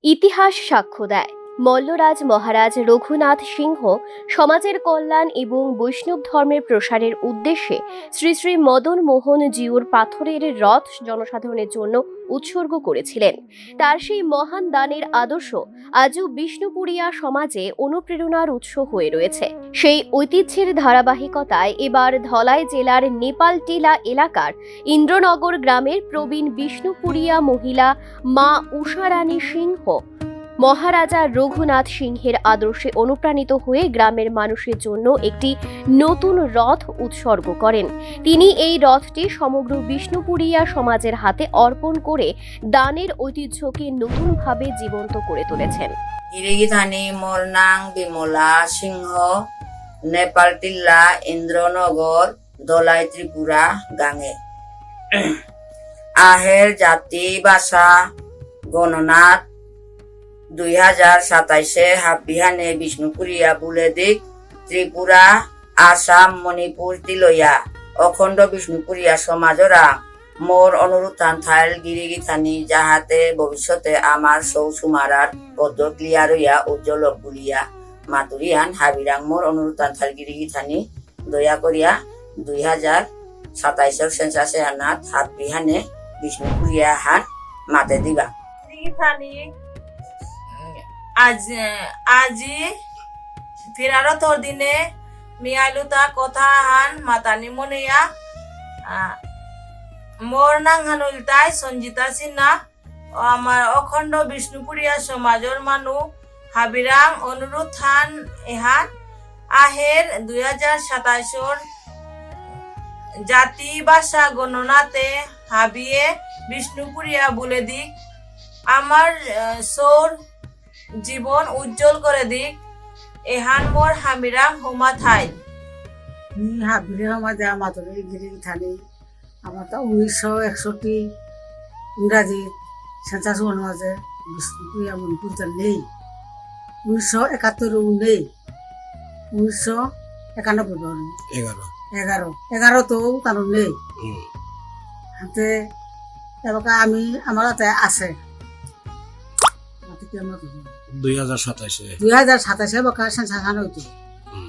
ইতিহাস সাক্ষ্য দেয়, মল্লরাজ মহারাজ রঘুনাথ সিংহ সমাজের কল্যাণ এবং বৈষ্ণব ধর্মের প্রসারের উদ্দেশ্যে শ্রী শ্রী মদন মোহন জিউর পাথরের রথ জনসাধারণের জন্য উৎসর্গ করেছিলেন। তার সেই মহান দানের আদর্শ আজও বিষ্ণুপুরিয়া সমাজে অনুপ্রেরণার উৎস হয়ে রয়েছে। সেই ঐতিহ্যের ধারাবাহিকতায় এবার ধলাই জেলার নেপালটিলা এলাকার ইন্দ্রনগর গ্রামের প্রবীণ বিষ্ণুপুরিয়া মহিলা মা উষারানী সিংহ মহারাজা রঘুনাথ সিংহের আদর্শে অনুপ্রাণিত হয়ে গ্রামের মানুষের জন্য একটি নতুন রথ উৎসর্গ করেন। তিনি এই রথটি সমগ্র বিষ্ণুপুরিয়া সমাজের হাতে অর্পণ করে দানের ঐতিহ্যকে নতুনভাবে জীবন্ত করে তুলেছেন। গিরিগিথানি মোরনাং বিমলা সিংহ নেপালটিল্লা ইন্দ্রনগর দলাই ত্রিপুরা গাঙে আহের জাতি ভাষা গণনাথ 2027 হাবিহানে বিষ্ণুপুরিয়া বুলেদিক ত্রিপুরা আসাম মণিপুর তিলয়া অখণ্ড বিষ্ণুপুরিয়া সমাজরা মোর অনুরোধান থাইল গিরিগিথানি যাহাতে ভবিষ্যতে আমার সৌসুমারার পদ্ম ক্লিয়ার হইয়া উজ্জ্বল বুলিয়া মাতুরিয়ান হাবিরাং মোর অনুরোধান থাইল গিরিগিথানি দয়া করিয়া 2027 সেন্সাসে আনাত হাবিহানে বিষ্ণুপুরিয়া হান মাতে দিবা। আজি ফিরারো তোর দিনে মিয়ালুতা কথা হান মাতানি মনিয়া মোর নাং হানুলতাই সঞ্জিতা সিনহা আমার অখণ্ড বিষ্ণুপুরিয়া সমাজের মানু হাবিরাং অনুরোধ হান এহান আহের 2027 জাতি ভাষা গণনাতে হাবিয়ে বিষ্ণুপুরিয়া বলে দিক আমার সৌর জীবন উজ্জ্বল করে দিক এহান মোর হামিরাং হোমা থাই হাবিরে সমাজে আমাদের গিরিগিথানি আমার তো 1961 ইংরাজি সেন্সাস মাঝে বিষ্ণুপুরিয়া মণিপুর নেই, 1971 নেই, 1991 তো তার নেই হাতে এবার আমি আমার হাতে আছে 2027 বকা সেন্সাসান হইতো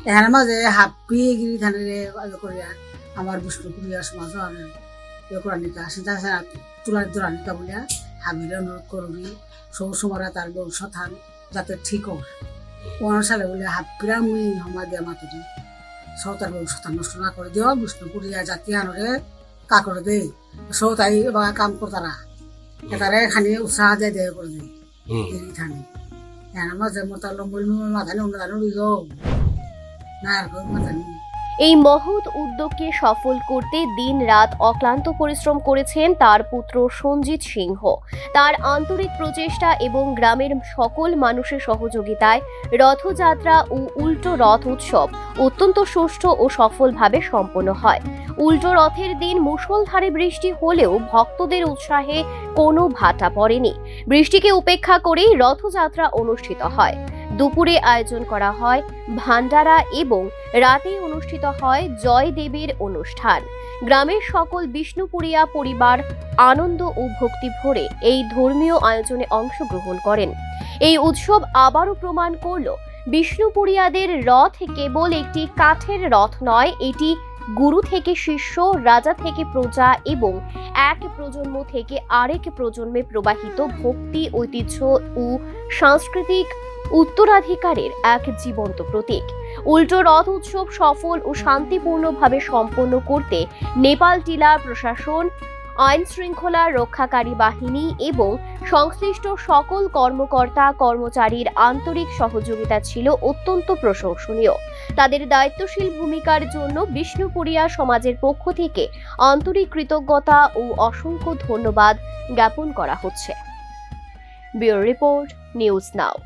এখানে মাঝে হাপ্পি গিরিগিথানিরে করিয়া আমার বিষ্ণুপুরিয়া সমাজ নিকা সেন্সাসান তুলার দোরানিকা বলিয়া হাবিরে অনুরোধ করি সৌসুমারা তার বংশথান যাতে ঠিক হয় 15 সালে বলে হাপ্পিরা মুই সমাজ দিয়া মাতুরি সৌতার বংশথান নষ্ট না করে দিও বিষ্ণুপুরিয়া জাতি আনরে কাকরে দে সৌতাই বা কাম করতারা এটারে খানি উৎসাহ দিয়ে করে দিই গিরিগিথানি এখানে মাঝে মোতার লম্বল মাথানি অনুদান না আর মাথানি। এই মহৎ উদ্যোগকে সফল করতে দিন রাত অক্লান্ত পরিশ্রম করেছেন তার পুত্র সঞ্জিত সিংহ। তার আন্তরিক প্রচেষ্টা এবং গ্রামের সকল মানুষের সহযোগিতায় রথযাত্রা ও উল্টো রথ উৎসব অত্যন্ত সুষ্ঠু ও সফলভাবে সম্পন্ন হয়। উল্টো রথের দিন মুষলধারে বৃষ্টি হলেও ভক্তদের উৎসাহে কোনো ভাটা পড়েনি। বৃষ্টিকে উপেক্ষা করেই রথযাত্রা অনুষ্ঠিত হয়। দুপুরে আয়োজন করা হয় ভান্ডারা এবং রাতে অনুষ্ঠিত হয় জয়দেবের অনুষ্ঠান। গ্রামের সকল বিষ্ণুপুরিয়া পরিবার আনন্দ ও ভক্তি ভরে এই ধর্মীয় আয়োজনে অংশগ্রহণ করেন। এই উৎসব আবারও প্রমাণ করল বিষ্ণুপুরিয়াদের রথ কেবল একটি কাঠের রথ নয়, এটি গুরু থেকে শিষ্য, রাজা থেকে প্রজা এবং এক প্রজন্ম থেকে আরেক প্রজন্মে প্রবাহিত ভক্তি, ঐতিহ্য ও সাংস্কৃতিক উত্তরাধিকারের এক জীবন্ত প্রতীক। উল্টো রথ উৎসব সফল ও শান্তিপূর্ণভাবে সম্পন্ন করতে নেপালটিলা প্রশাসন, আইন শৃঙ্খলা রক্ষাকারী বাহিনী এবং সংশ্লিষ্ট সকল কর্মকর্তা কর্মচারীর আন্তরিক সহযোগিতা ছিল অত্যন্ত প্রশংসনীয়। তাদের দায়িত্বশীল ভূমিকার জন্য বিষ্ণুপুরিয়া সমাজের পক্ষ থেকে আন্তরিক কৃতজ্ঞতা ও অসংখ্য ধন্যবাদ জ্ঞাপন করা হচ্ছে। Bureau report, news now.